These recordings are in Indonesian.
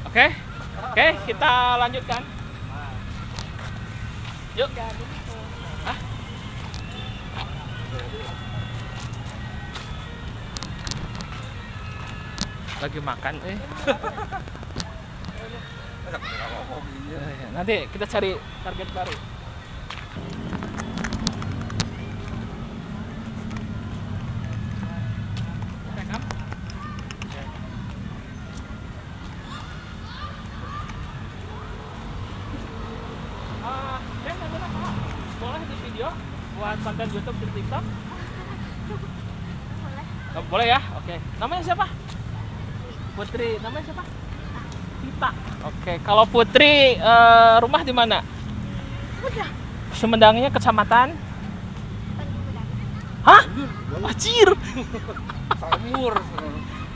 Oke, oke, kita lanjutkan. Yuk. Hah? Lagi makan, Nanti kita cari target baru. Rekam. Boleh di video buat konten YouTube di TikTok? Boleh ya? Oke. Namanya siapa? Putri. Namanya siapa? Tita. Oke. Kalau Putri rumah di mana? Sumedangnya kecamatan? Hah? Anjir. Samur.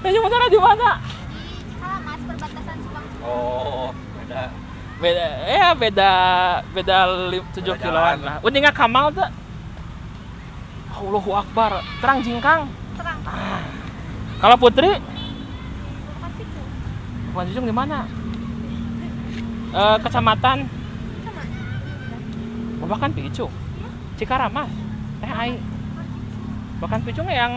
Kecamatan di mana? Mas perbatasan Subang. Oh, beda. Beda 7 kiloan lah. Uninga Kamal tuh. Allahu Akbar. Terang jingkang. Terang. Kalau Putri? Bukan Picu. Bukan Jujung di mana? Kecamatan Sama. Babakan Picu. Cikaramas. Ai. Babakan Picu yang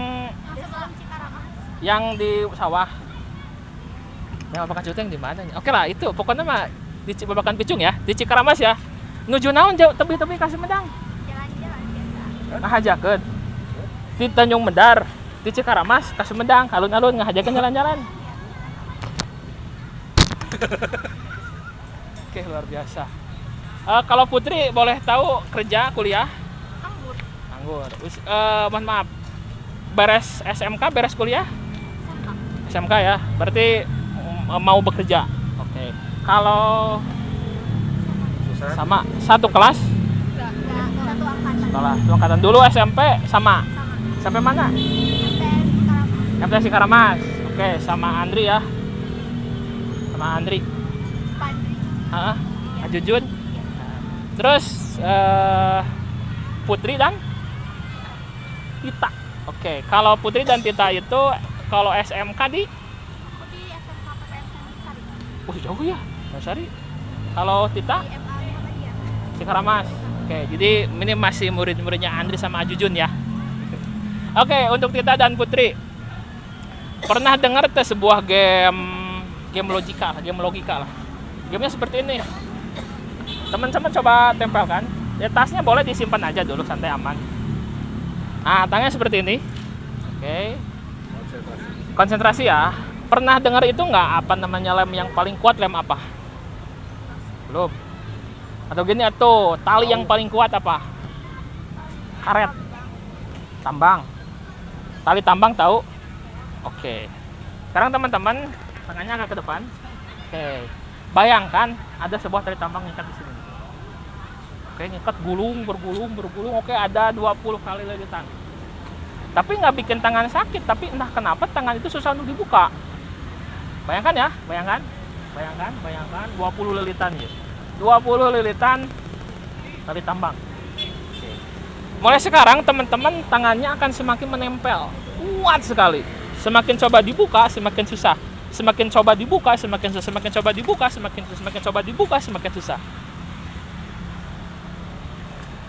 Sebelum Cikaramas. yang di sawah. Yang Babakan Picu yang di mana? Oke lah, itu pokoknya mah di Babakan Picung ya, di Cikaramas ya. Nuju naon jauh tebi-tebi ka Sumedang. Jalan-jalan biasa. Ngahajakeun. Di Tanjung Medar, di Cikaramas ka Sumedang, alun-alun ngahajakeun jalan-jalan. Oke, luar biasa. Kalau Putri boleh tahu kerja, kuliah? Anggur. Anggur. Mohon maaf. Beres SMK, beres kuliah? Sama. SMK ya. Berarti mau bekerja. Oke. Kalau Susah. sama satu kelas Enggak satu angkatan. sekolah satu angkatan dulu SMP sama Sama. sampai mana? MTS Cikaramas. MTS Cikaramas. Oke, sama Andri ya. Sama Andri. Pandri. Heeh. Ajujun. Terus Putri dan Tita. Oke, kalau Putri dan Tita itu kalau SMK di Aku di SMK PTN Sari. jauh ya. Sari. Kalau Tita Di MA Muhammadiyah. Cikaramas. Oke, jadi ini masih murid-muridnya Andri sama Ajujun ya. Oke, untuk Tita dan Putri, pernah dengar sebuah game logika lah. Gamenya seperti ini. Teman-teman coba tempelkan. Ya, tasnya boleh disimpan aja dulu, santai aman. Nah, tangannya seperti ini. Oke. Konsentrasi ya. Pernah dengar itu nggak apa namanya lem yang paling kuat, lem apa? Belum. Atau gini atau tali yang paling kuat apa? Karet. Tambang. Tali tambang tahu? Oke. Sekarang teman-teman tangannya agak ke depan. Oke. Bayangkan ada sebuah tali tambang ngikat di sini. Oke, ngikat bergulung. Oke, ada 20 kali lilitan. Tapi nggak bikin tangan sakit, tapi entah kenapa tangan itu susah untuk dibuka. Bayangkan ya, bayangkan 20 lilitan gitu. 20 lilitan tali tambang. Oke. Mulai sekarang teman-teman tangannya akan semakin menempel. Kuat sekali. Semakin coba dibuka, semakin susah. Semakin coba dibuka, semakin susah. Semakin coba dibuka, semakin susah. Semakin coba dibuka, semakin susah.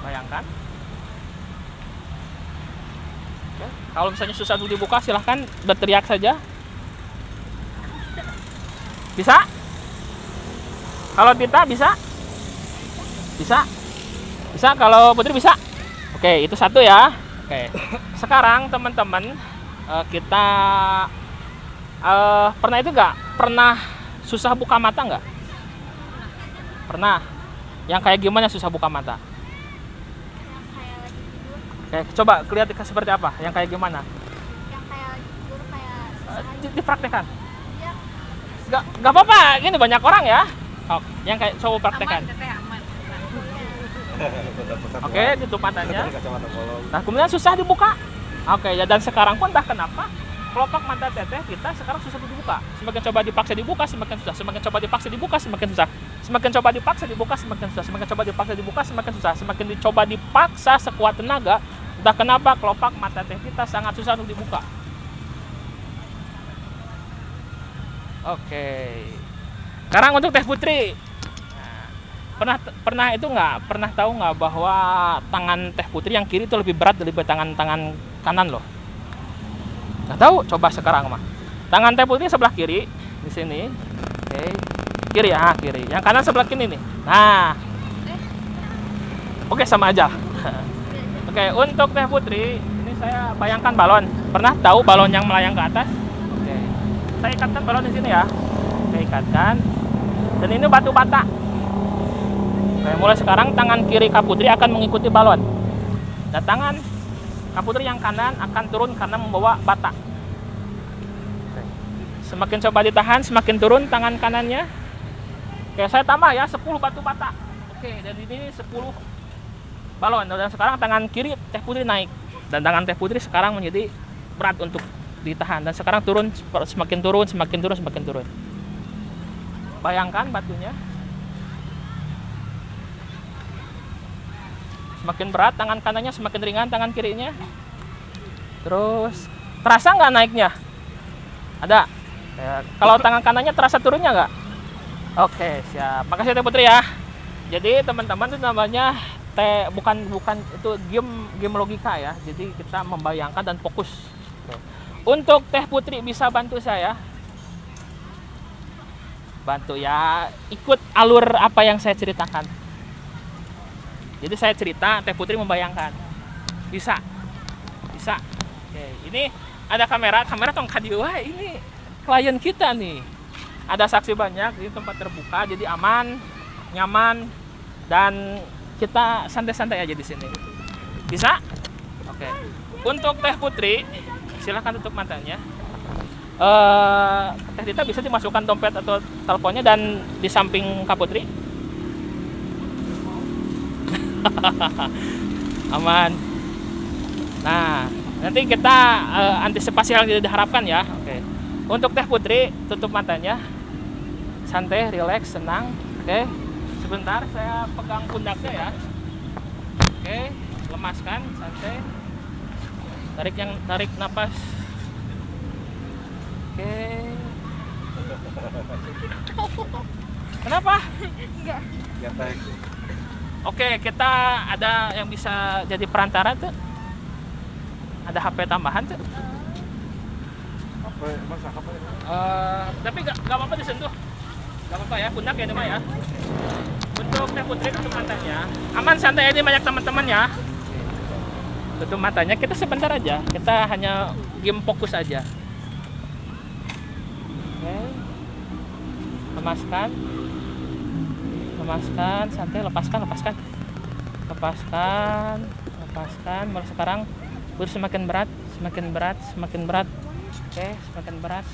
Bayangkan. Oke. Kalau misalnya susah untuk dibuka, silahkan berteriak saja. Bisa? Kalau Tita bisa? Bisa. Kalau Putri bisa? Oke, itu satu ya. Oke. Sekarang teman-teman kita pernah itu nggak? Pernah susah buka mata nggak? Pernah. Yang kayak gimana susah buka mata? Yang kayak lagi tidur. Oke, coba lihat seperti apa? Yang kayak gimana? Yang kayak lagi tidur kayak susah aja. Dipraktekkan. Iya. Nggak apa-apa. Gini banyak orang ya. Oke, yang kayak coba praktekkan. Oke, tutup matanya. Nah, kemudian susah dibuka. Oke, ya, dan sekarang pun entah kenapa kelopak mata teteh kita sekarang susah dibuka. Semakin coba dipaksa dibuka, semakin susah. Semakin coba dipaksa dibuka, semakin susah. Semakin coba dipaksa dibuka, semakin susah. Semakin coba dipaksa dibuka, semakin susah. Semakin dicoba dipaksa sekuat tenaga, entah kenapa kelopak mata teteh kita sangat susah untuk dibuka. Oke. Sekarang untuk Teh Putri. Nah, pernah itu nggak? Pernah tahu nggak bahwa tangan Teh Putri yang kiri itu lebih berat daripada tangan kanan loh? Nggak tahu? Coba sekarang mah. Tangan Teh Putri sebelah kiri di sini. Oke. Kiri ya, kiri. Yang kanan sebelah kiri nih. Nah. Oke, sama aja. Oke, untuk Teh Putri, ini saya bayangkan balon. Pernah tahu balon yang melayang ke atas? Oke. Saya ikatkan balon di sini ya. Oke, ikatkan. Dan ini batu bata. Oke, mulai sekarang tangan kiri Kak Putri akan mengikuti balon. Dan tangan Kak Putri yang kanan akan turun karena membawa bata. Oke. Semakin coba ditahan, semakin turun tangan kanannya. Oke, saya tambah ya 10 batu bata. Oke, dan ini 10 balon. Dan sekarang tangan kiri Teh Putri naik. Dan tangan Teh Putri sekarang menjadi berat untuk ditahan. Dan sekarang turun, semakin turun, semakin turun, semakin turun. Bayangkan batunya. Semakin berat tangan kanannya, semakin ringan tangan kirinya. Terus terasa nggak naiknya? Ada. Ya, kalau tangan kanannya terasa turunnya nggak? Oke, siap. Makasih Teh Putri ya. Jadi teman-teman itu namanya bukan itu game logika ya. Jadi kita membayangkan dan fokus. Untuk Teh Putri bisa bantu saya. Bantu ya, ikut alur apa yang saya ceritakan. Jadi saya cerita, Teh Putri membayangkan. Bisa. Oke, ini ada kamera tong kadi. Wah, ini klien kita nih. Ada saksi banyak di tempat terbuka, jadi aman, nyaman, dan kita santai-santai aja di sini. Bisa? Oke. Untuk Teh Putri, silakan tutup matanya. Teh Tita bisa dimasukkan dompet atau teleponnya dan di samping Kak Putri. Aman. Nah, nanti kita antisipasi hal yang tidak diharapkan ya. Oke. Untuk Teh Putri, tutup matanya. Santai, rileks, senang. Oke. Sebentar saya pegang pundaknya ya. Oke, lemaskan, santai. Tarik napas. Oke. Kenapa? Enggak. Oke, kita ada yang bisa jadi perantara tuh. Ada HP tambahan tuh. Tapi nggak apa-apa disentuh. Nggak apa-apa ya, pundak ya ya. Untuk Teh Putri tutup matanya. Aman, santai aja, banyak teman-teman ya. Tutup matanya, kita sebentar aja. Kita hanya game fokus aja. Oke. Lemaskan, santai, lepaskan. Mulai sekarang semakin berat. Oke, semakin berat.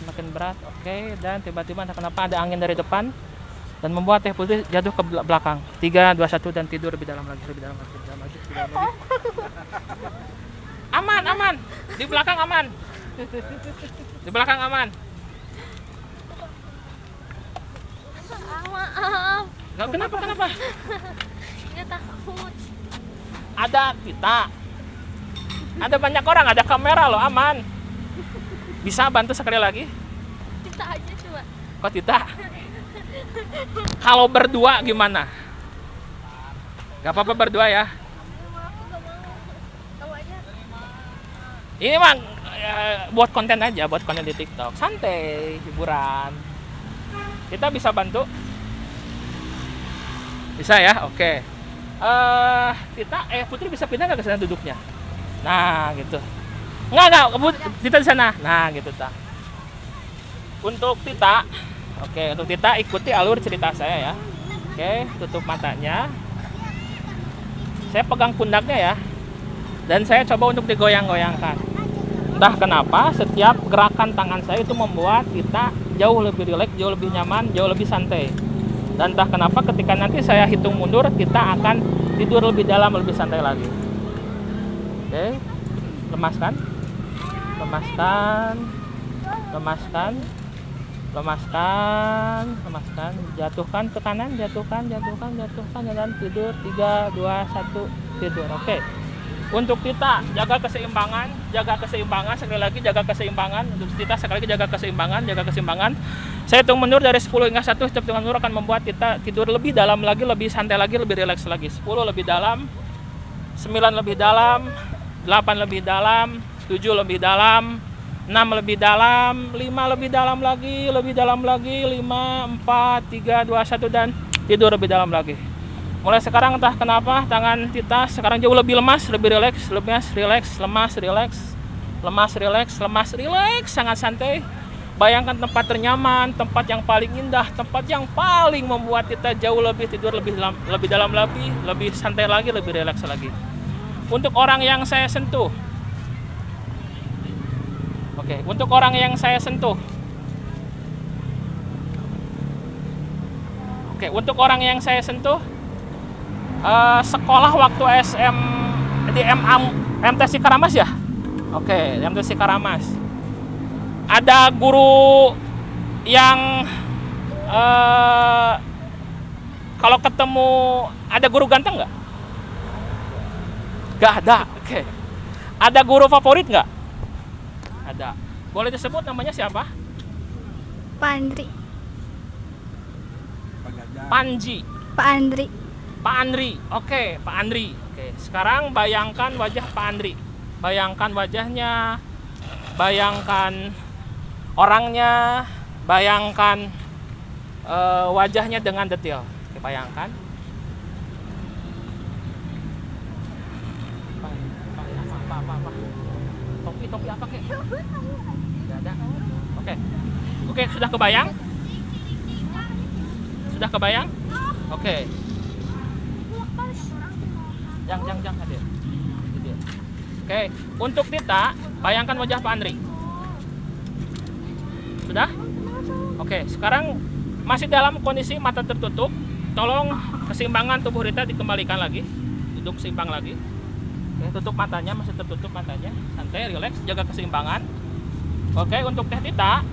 Oke, dan tiba-tiba entah kenapa ada angin dari depan dan membuat Teh Putri jatuh ke belakang. 3, 2, 1 dan tidur lebih dalam lagi. Aman. Di belakang aman. Maaf. Kenapa? Nggak takut. Ada kita. Ada banyak orang, ada kamera loh, aman. Bisa bantu sekali lagi? Kita aja coba. Kok tidak? Kalau berdua gimana? Gak apa-apa berdua ya. Aku nggak mau. Tahu aja. Ini mah buat konten aja, buat konten di TikTok. Santai, hiburan. Kita bisa bantu? Bisa ya? Oke. Putri bisa pindah nggak ke sana duduknya? Nah, gitu. Enggak, Tita di sana. Nah, gitu ta. Untuk Tita, untuk Tita ikuti alur cerita saya ya. Oke, tutup matanya. Saya pegang pundaknya ya. Dan saya coba untuk digoyang-goyangkan. Entah kenapa setiap gerakan tangan saya itu membuat Tita jauh lebih rileks, jauh lebih nyaman, jauh lebih santai. Dan entah kenapa ketika nanti saya hitung mundur, Tita akan tidur lebih dalam, lebih santai lagi. Oke, lemaskan. Jatuhkan ke kanan, dan tidur. 3, 2, 1, tidur. Oke. Untuk Tita, jaga keseimbangan, sekali lagi jaga keseimbangan. Untuk Tita sekali lagi jaga keseimbangan. Saya hitung mundur dari 10 hingga 1, setiap hitungan mundur akan membuat Tita tidur lebih dalam lagi, lebih santai lagi, lebih rileks lagi. 10 lebih dalam, 9 lebih dalam, 8 lebih dalam, 7 lebih dalam, 6 lebih dalam, 5 lebih dalam lagi, 5, 4, 3, 2, 1 dan tidur lebih dalam lagi. Mulai sekarang entah kenapa tangan Tita sekarang jauh lebih lemas, lebih rileks, sangat santai. Bayangkan tempat ternyaman, tempat yang paling indah, tempat yang paling membuat Tita jauh lebih tidur lebih dalam lagi, lebih santai lagi, lebih rileks lagi. Untuk orang yang saya sentuh. Oke, untuk orang yang saya sentuh. Oke, untuk orang yang saya sentuh, sekolah waktu SM di MTC Karamas ya? Oke, MTC Karamas. Ada guru yang kalau ketemu, ada guru ganteng nggak? Nggak ada. Oke. Ada guru favorit nggak? Ada. Boleh disebut namanya siapa? Pak Andri. Panji. Pak Andri. Pak Andri. Oke, Pak Andri. Oke, sekarang bayangkan wajah Pak Andri. Bayangkan wajahnya. Bayangkan orangnya. Bayangkan wajahnya dengan detail. Oke, bayangkan. Apa? Topi apa kek? Tidak ada. Oke, sudah kebayang? Sudah kebayang? Oke. Jangan hadir. Oke, untuk Tita, bayangkan wajah Pak Andri. Sudah? Oke, sekarang masih dalam kondisi mata tertutup. Tolong keseimbangan tubuh Tita dikembalikan lagi. Duduk seimbang lagi. Oke, tutup matanya, masih tertutup matanya. Santai, rileks, jaga keseimbangan. Oke, untuk Teh Tita,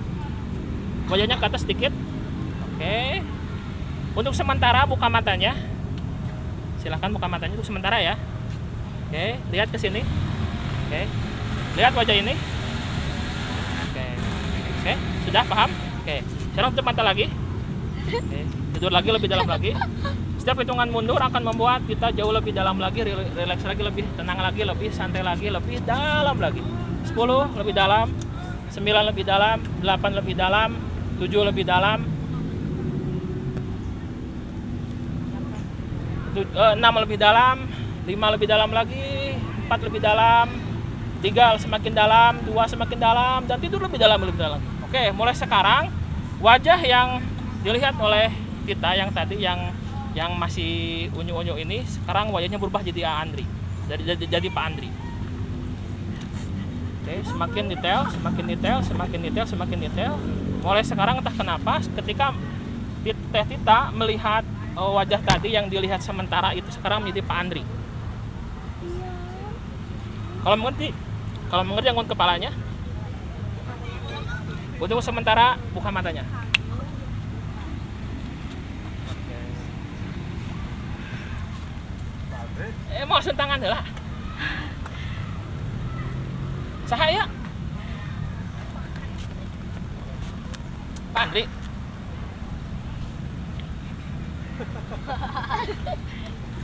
wajahnya ke atas sedikit. Oke. Untuk sementara buka matanya. Silahkan buka matanya untuk sementara ya. Oke, lihat ke sini. Oke. Lihat wajah ini. Oke, sudah paham? Oke. Sekarang tutup mata lagi. Oke, tidur lagi lebih dalam lagi. Setiap hitungan mundur akan membuat kita jauh lebih dalam lagi, rileks lagi, lebih tenang lagi, lebih santai lagi, lebih dalam lagi. 10 lebih dalam, 9 lebih dalam, 8 lebih dalam, 7 lebih dalam, 6 lebih dalam, 5 lebih dalam lagi, 4 lebih dalam, 3 semakin dalam, 2 semakin dalam, dan tidur lebih dalam. Oke, mulai sekarang wajah yang dilihat oleh kita yang tadi yang masih unyu-unyu ini, sekarang wajahnya berubah jadi Andri, jadi Pak Andri. Oke, semakin detail. Mulai sekarang entah kenapa ketika Teh Tita melihat wajah tadi yang dilihat sementara itu sekarang menjadi Pak Andri. Kalau mengerti anggun kepalanya. Untuk sementara buka matanya. Mau sentangan lah. Sahaya. Pak Andri.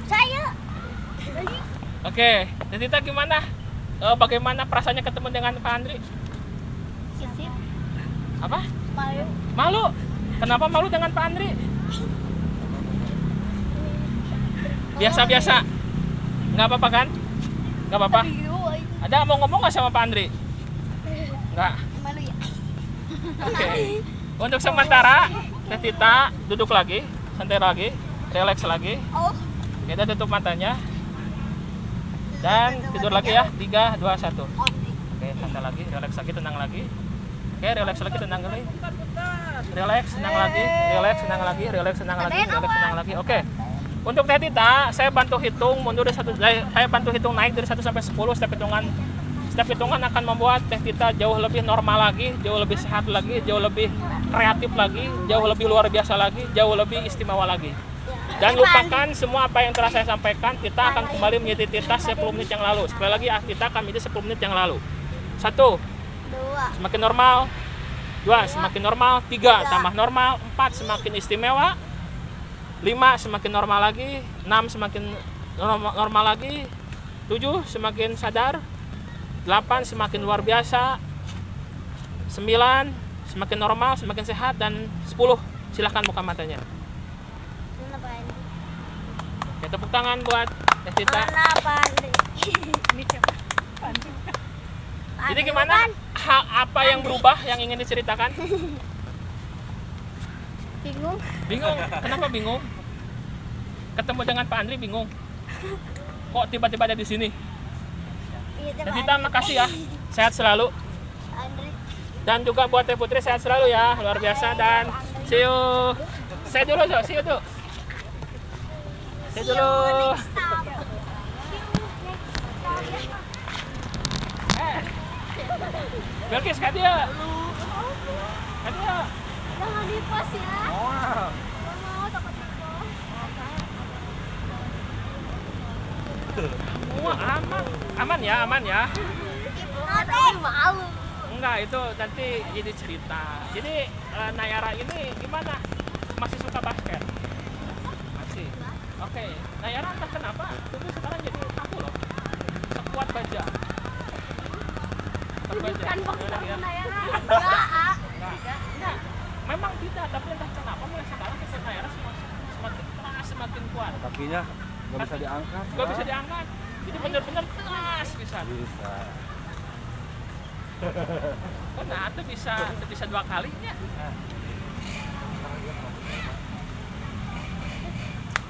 Saya. Oke, dan Tita gimana? Bagaimana perasaannya ketemu dengan Pak Andri? Sisip. Apa? Malu. Malu. Kenapa malu dengan Pak Andri? Biasa-biasa. Nggak apa-apa kan? Nggak apa-apa. Ada mau ngomong nggak sama Pak Andri? Nggak. Malu ya. Oke. Untuk sementara, Teh Tita duduk lagi, santai lagi, relax lagi. Oh. Kita tutup matanya. Dan tidur lagi ya. 3, 2, 1. Oke, santai lagi, relax lagi, tenang lagi. Oke, relax lagi, tenang lagi. Relax, senang lagi, relax, senang lagi, relax, senang lagi, relax, senang lagi. Oke. Untuk Teh Tita, saya bantu hitung mundur dari saya bantu hitung naik dari 1 sampai 10. Setiap hitungan akan membuat Teh Tita jauh lebih normal lagi, jauh lebih sehat lagi, jauh lebih kreatif lagi, jauh lebih luar biasa lagi, jauh lebih istimewa lagi. Dan lupakan semua apa yang telah saya sampaikan. Kita akan kembali menjadi Tita 10 menit yang lalu. Sekali lagi kita akan menjadi 10 menit yang lalu. 1. 2. Semakin normal. 2. Semakin normal. 3. Tambah normal. 4. Semakin istimewa. 5. Semakin normal lagi. 6. Semakin normal lagi. 7. Semakin sadar. 8. Semakin luar biasa. 9. Semakin normal, semakin sehat. Dan 10. Silahkan buka matanya. Ya, tepuk tangan buat Tita. Mana Pandri? Ini siapa? Pandri. Jadi gimana? Apa yang berubah yang ingin diceritakan? Bingung. Bingung. Kenapa bingung? Ketemu dengan Pak Andri bingung. Kok tiba-tiba ada di sini? Dan Tita makasih ya. Sehat selalu. Andri. Dan juga buat Teh Putri sehat selalu ya. Luar biasa dan see you. Saya dulu, so. See you dulu. See you dulu. Belkis, kak dia. Kak dia. Jangan di pos ya. Wow. Gak mau takut di pos. Wah, aman ya, aman ya. Nanti malu. Enggak, itu nanti jadi cerita. Jadi Nayara ini gimana? Masih suka basket? Masih. Oke, Nayara entah kenapa tubuh sekarang jadi kaku loh. Sekuat baja. Sekuat baja. Kan box Gimana, ya? Nayara. Enggak. Enggak. Memang tidak, tapi entah kenapa mulai sekarang kita Nayara semakin keras, semakin kuat. Kakinya nggak bisa diangkat. Gak bisa diangkat. Jadi benar-benar keras bisa. Bisa. Oh, nah, itu bisa 2 kalinya.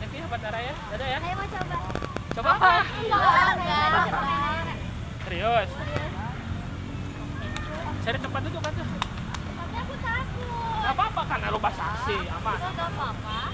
Oke, ya, buat Nara ya. Dadah ya. Ayo mau coba. Coba apa? Enggak. Serius. Cari tempat duduk kan tuh. Tapi aku takut. Gak apa-apa kan lu basah sih, aman. Enggak apa-apa.